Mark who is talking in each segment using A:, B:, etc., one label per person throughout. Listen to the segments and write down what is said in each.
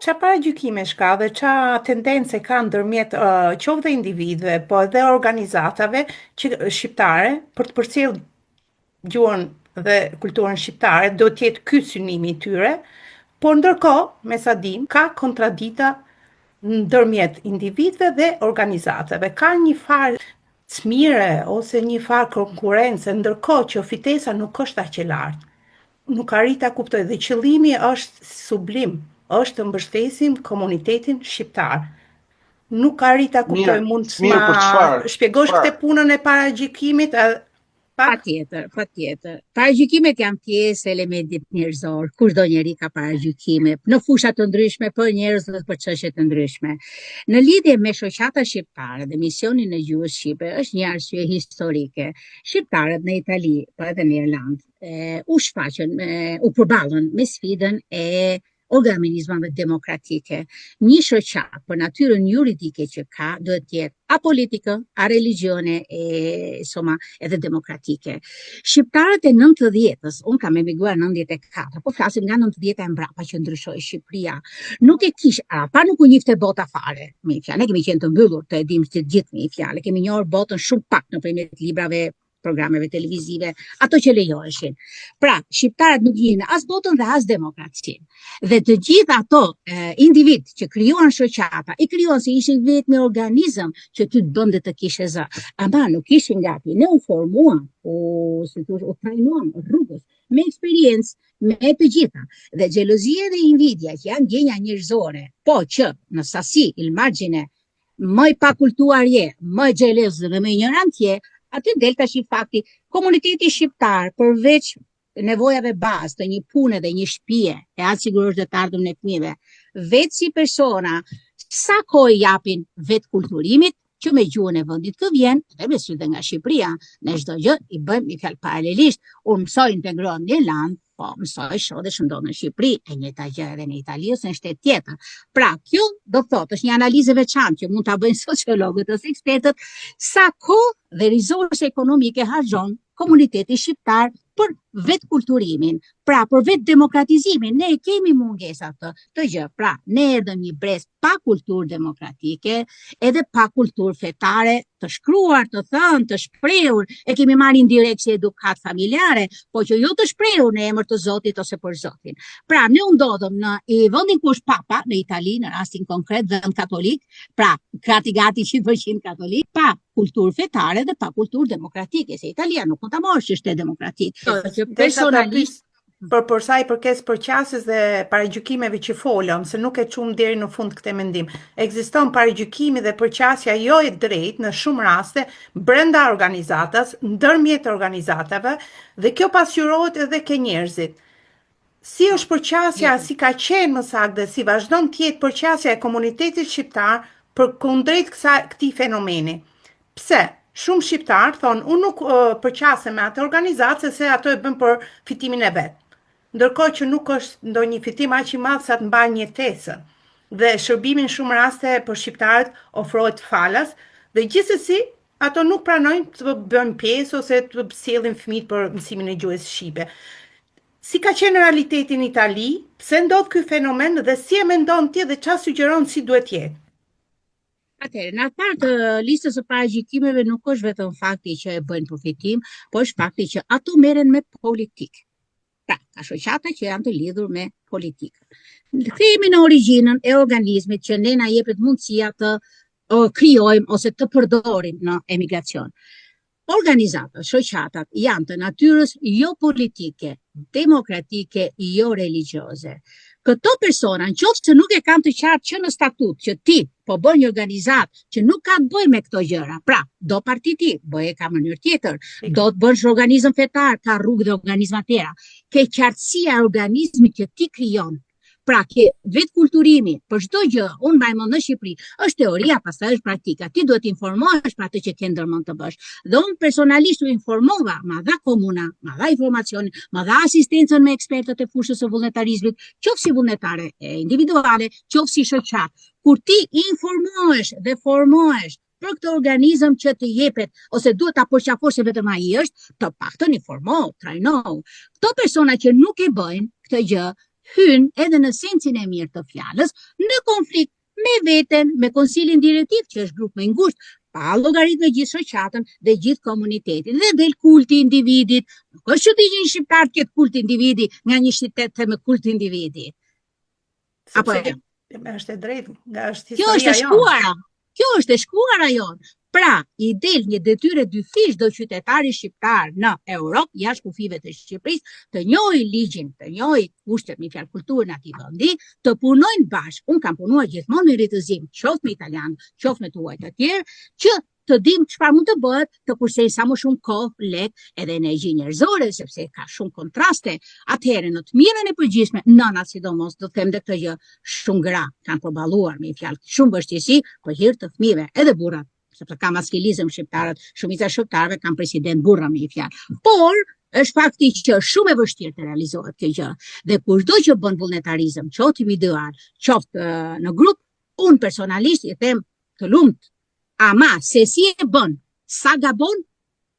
A: Qa paragjykimesh ka dhe qa tendence ka ndërmjet qoftë individëve, po edhe organizatave shqiptare për të përcjellë gjuhën dhe kulturën shqiptare, do të jetë ky synimi i tyre, por ndërkohë, me sa dim, ka kontradita ndërmjet individëve dhe organizatave. Ka një farë cmire ose një farë konkurrence, ndërkohë që fitesa nuk është aq e lartë. Nuk arrit ta kuptoj dhe qëllimi është sublim, është të mbështesim komunitetin shqiptar. Nuk arrit ta kuptoj, mund të
B: Mirë, për
A: shpjegosh këtë punën e paragjykimit?
C: Patjetër, patjetër. Paragjykimet janë pjesë e elementit njerëzor. Kushdo njeri ka paragjykime në fusha të ndryshme për njerëz dhe për çështje të ndryshme. Në lidhje me shoqata shqiptare dhe misionin e gjuhës shqipe është një arsye historike. Shqiptarët në Itali, po edhe në Irlandë, u përballën me sfidën e organizmave demokratike. Një shoqat për natyrën juridike që ka duhet të jetë apolitike, a religione insomma edhe demokratike. Shqiptarët e 90-s, unë kam emigruar në 94, po flasim nga 90-a e mbrapa që ndryshoi Shqipëria. Nuk e kish, pa nuk u njifte bota fare, me fjalë, ne kemi qenë të mbyllur, të edhim të gjithë me fjalë, kemi njohur botën shumë pak nëpërmjet librave, programeve televizive, ato që lejoheshin. Pra, shqiptarët nuk dinë as botën dhe as demokracinë. Dhe të gjithë ato individ që krijuan shoqata, i krijuan se ishin vetëm organizëm që ty të bënde të kishe zë. Ama nuk ishin gati, ne u formuam, u trajnuam rrugës, me eksperiencë, me të gjitha. Dhe xhelozia dhe invidia që janë ndjenja njerëzore, po që në sasi, il margine, më i pakultuar je, më xheloz dhe më ignorant je, aty del tash i fakti, komuniteti shqiptar, përveç nevojave bazë të një pune dhe një shtëpie, e atë sigurisht dhe të ardhmën e fëmijëve, vetë si persona, sa kohë japin vetë kulturimit, që me gjuhën e vendit të vjen, dhe me sy dhe nga Shqipëria, ne çdo gjë i bëjmë i fjalë paralelisht, unë mësoj integrohem në Irlandë, po mësoj shoh dhe shëndon në Shqipëri, e njëjta gjë edhe në Itali ose në shtet tjetër. Pra, kjo do thotë është një analizë veçantë që mund ta bëjnë sociologët ose ekspertët, sa kohë dhe rizorse ekonomike harxhon komuniteti shqiptar për vetë kulturimin, pra për vetë demokratizimin, ne kemi mungesat të gjë. Pra, ne erdhëm një brez pa kulturë demokratike, edhe pa kulturë fetare, të shkruar, të thënë, të shprehur, e kemi marrë indirekt si edukat familjare, po që jo të shprehur në emër të Zotit ose për Zotin. Pra, ne u ndodhëm në vendin ku është Papa, në Itali, në rastin konkret, vend katolik, pra, gati 100% katolik, pa kulturë fetare dhe pa kulturë demokratike, se Italia nuk mund ta marrë që është demokratik.
A: Personalisht, për sa i përket përqasjes dhe paragjykimeve që folëm, se nuk e çum deri në fund këtë mendim. Ekziston paragjykimi dhe përqasja jo e drejtë në shumë raste brenda organizatës, ndërmjet organizatave, dhe kjo pasqyrohet edhe ke njerëzit. Si është përqasja, si ka qenë më saktë dhe si vazhdon të jetë përqasja e komunitetit shqiptar për kundrejt këtij fenomeni? Pse? Shumë shqiptar thonë, unë nuk përqasem me atë organizatë se ato e bën për fitimin e vet. Ndërkohë që nuk është ndonjë fitim aq i madh sa të mbajnë jetesën. Dhe shërbimin shumë raste për shqiptarët ofrohet falas, dhe gjithsesi ato nuk pranojnë të bëjnë pjesë ose të sjellin fëmijët për mësimin e gjuhës shqipe. Si ka qenë realiteti në Itali, pse ndodh ky fenomen dhe si e mendon ti dhe çfarë sugjeron si duhet jetë?
C: Atëherë, në atë të listës së paragjykimeve nuk është vetëm fakti që e bëjnë përfitim, po është fakti që ato merren me politikë. Pra, ka shoqata që janë të lidhur me politikën. Kthehemi në origjinën e organizmit që ne na jepet mundësia të krijojmë ose të përdorim në emigracion. Organizatat, shoqatat janë të natyrës jo politike, demokratike, jo religjioze. Këto persona, nëse që nuk e kanë të qartë që në statut që ti po bën një organizat që nuk ka të bëjë me këto gjëra, pra do partiti, bëje ka mënyrë tjetër, do të bësh organizëm fetar, ka rrugë dhe organizma tjera, ke qartësia e organizmit që ti krijon. Pra, ke vetë kulturimi, për çdo gjë, unë mbajmë në Shqipëri, është teoria, pastaj është praktika. Ti duhet informohesh për atë që ke ndërmend të bësh. Dhe unë personalisht u informova, ma dha komuna, ma dha informacionin, ma dha asistencën me ekspertët e fushës së vullnetarizmit, qoftë si vullnetare individuale, qoftë si shoqat. Kur ti informohesh dhe formohesh për këtë organizëm që të jepet, ose duhet ta përqafosh se vetëm ai është, të paktën informo, trajno. Këto persona që nuk e bëjnë këtë gjë, hyn edhe në sensin e mirë të fjalës në konflikt me veten, me konsilin direktiv që është grup më i ngushtë, pa llogarit me gjithë shoqatën dhe gjithë komunitetin dhe del kulti i individit. Nuk është që të gjejnë shqiptar këtë kulti individi nga një qytet me kulti individi. Apo
A: Sepse është e drejtë, nga është
C: kjo është
A: historia
C: e
A: jonë.
C: shkuara. Kjo është e shkuara jonë. Pra, i del një detyrë dyfish do qytetari shqiptar në Europë, jashtë kufive të Shqipërisë, të njohë ligjin, të njohë kushtet me fjalë kulturën atij vendi, të punojnë bashkë. Unë kam punuar gjithmonë në ritëzim, qoftë me italianë, qoftë me tuaj të tjerë, që të dim çfarë mund të bëhet, të kursej sa më shumë kohë, lek edhe energji njerëzore, sepse ka shumë kontraste. Atëherë në të mirën e përgjithshme, nëna sidomos do të them dhe këtë gjë, shumë gra kanë përballuar me fjalë shumë vështirësi për hir të fëmijëve, edhe burrat, sepse ka maskilizëm shqiptarët, shumica e shqiptarëve kanë president burra me fjalë. Por është fakti që është shumë e vështirë të realizohet kjo gjë. Dhe kushdo që bën vullnetarizëm, qoftë individual, qoftë në grup, unë personalisht i them të lumt. Ama se si e bën, sa gabon,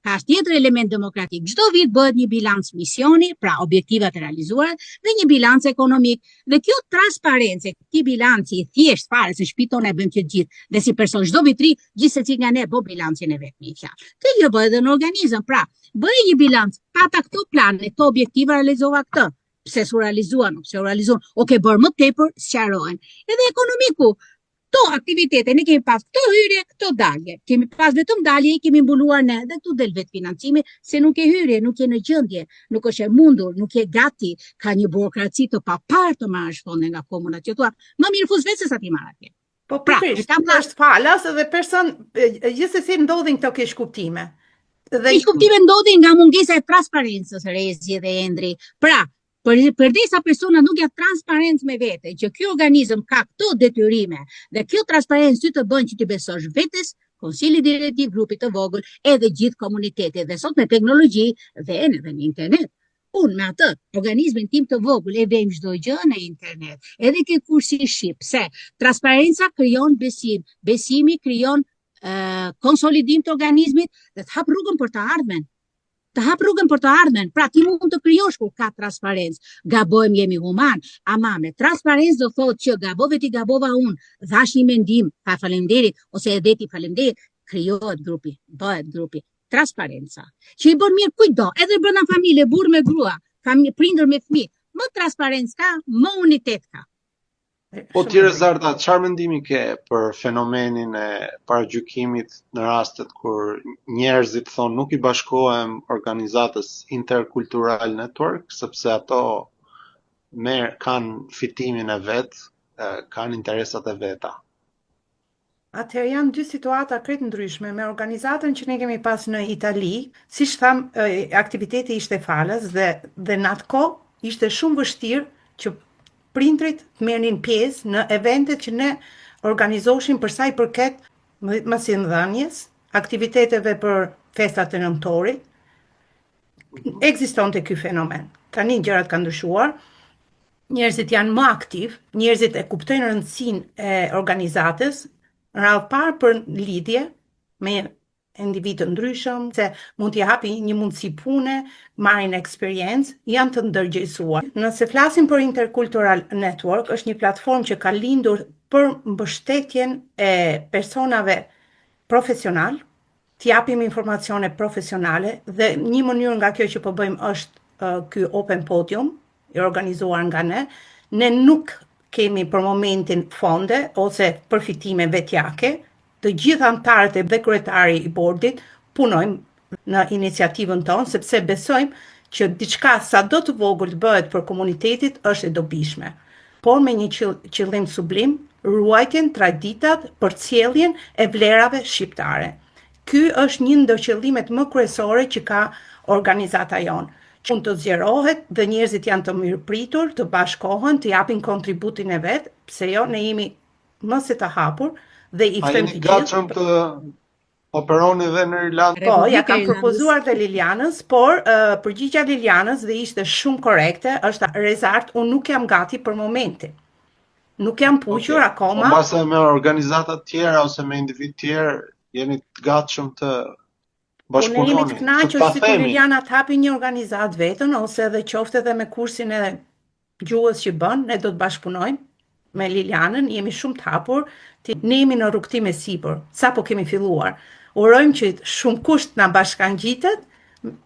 C: ka tjetër element demokratik. Çdo vit bëhet një bilanc misioni, pra objektivat e realizuara, dhe një bilanc ekonomik. Dhe kjo transparencë, ky bilanci i thjesht fare se shtëpi tonë e bëjmë që gjithë, dhe si person çdo vitri, gjithsesi nga ne bë bilancin e vet me fjalë. Kjo gjë bëhet edhe në organizëm, pra, bëj një bilanc, pata këto plane, këto objektiva realizova këtë. Pse su realizuan, pse u realizuan, o ke bërë më tepër, sqarohen. Edhe ekonomiku, këto aktivitete, ne kemi pas këto hyrje, këto dalje. Kemi pas vetëm dalje, i kemi mbuluar ne, dhe këtu del vetë financimi, se nuk e hyrje, nuk e në gjendje, nuk është e mundur, nuk e gati, ka një burokraci të papar të marrësh fonde nga komunat që thua, më mirë fus vetë se sa ti marr atje.
A: Po pikërisht, është falas edhe person gjithsesi ndodhin këto keqkuptime.
C: Keqkuptime ndodhin nga mungesa e transparencës, Rezi dhe Endri. Pra, përdesa persona nuk janë transparencë me vete, që ky organizëm ka këto detyrime dhe kjo transparencë ty të bën që ti besosh vetes, konsili direktiv, grupit të vogël, edhe gjithë komunitetit. Dhe sot me teknologji dhe në internet, unë me atë organizmin tim të vogël e vejmë çdo gjë në internet. Edhe ke kursi shqip, se transparenca krijon besim, besimi krijon konsolidim të organizmit dhe të hap rrugën për të ardhmen. Të hap rrugën për të ardhmen. Pra ti mund të krijosh kur ka transparencë. Gabojmë, jemi human, ama me transparencë do thotë që gabove ti, gabova unë, dhash një mendim, pa faleminderit ose e deti faleminderit, krijohet grupi, bëhet grupi. Transparenca, që i bën mirë kujtdo, edhe brenda familje, burr me grua, prindër me fëmijë, më transparencë ka, më unitet ka.
B: Po tjere Zarda, çfarë mendimi ke për fenomenin e paragjykimit në rastet kur njerëzit thonë nuk i bashkohem organizatës Intercultural Network, sepse ato kanë fitimin e vet, kanë interesat e veta?
A: Atëherë janë dy situata krejt ndryshme. Me organizatën që ne kemi pas në Itali, siç tham, aktiviteti ishte falas dhe në atë kohë ishte shumë vështirë që prindrit të merrnin pjesë në eventet që ne organizoshim për sa i përket masinndhënies, aktiviteteve për festat e nëntorit. Ekzistonte ky fenomen. Tani gjërat kanë ndryshuar. Njerëzit janë më aktiv, njerëzit e kuptojnë rëndësinë e organizatës, radhë parë për lidhje me individ të ndryshëm, se mund t'i hapi një mundësi pune, marrin eksperiencë, janë të ndërgjegjësuar. Nëse flasim për Intercultural Network, është një platformë që ka lindur për mbështetjen e personave profesional, t'i japim informacione profesionale dhe një mënyrë nga kjo që po bëjmë është ky Open Podium, i organizuar nga ne. Ne nuk kemi për momentin fonde ose përfitime vetjake. Të gjithë anëtarët dhe kryetari i bordit punojmë në iniciativën tonë, sepse besojmë që diçka sa do të vogël të bëhet për komunitetit është e dobishme. Por me një qëllim sublim, ruajtjen traditat, përcjelljen e vlerave shqiptare. Ky është një ndër qëllimet më kryesore që ka organizata jonë. Që të zgjerohet dhe njerëzit janë të mirëpritur, të bashkohen, të japin kontributin e vet, pse jo, ne jemi më se të hapur. Dhe i ftojmë të gjithë.
B: A jeni gatshëm të operoni dhe në Irlandë?
A: Po, ja kam propozuar dhe Lilianës, por përgjigjja Lilianës dhe ishte shumë korekte, është rezart, unë nuk jam gati për momentin. Nuk jam puqur akoma.
B: Po mbase me organizata tjera ose me individ tjerë, jeni të gatshëm të bashkëpunoni?
A: Ne jemi të kënaqur si kur Liliana të hapi një organizat vetën, ose edhe qofte edhe me kursin e gjuhës që bën, ne do të bashkëpunojmë me Lilianën, jemi shumë të hapur, ne jemi në rrugtim e sipër, sa po kemi filluar. Urojmë që shumë kusht na bashkangjitet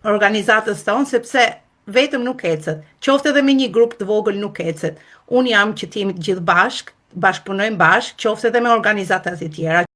A: organizatës tonë, sepse vetëm nuk ecet. Qoftë edhe me një grup të vogël nuk ecet. Unë jam që t'jemi të gjithë bashkë, bashkëpunojmë bashkë, qoftë edhe me organizatat e tjera.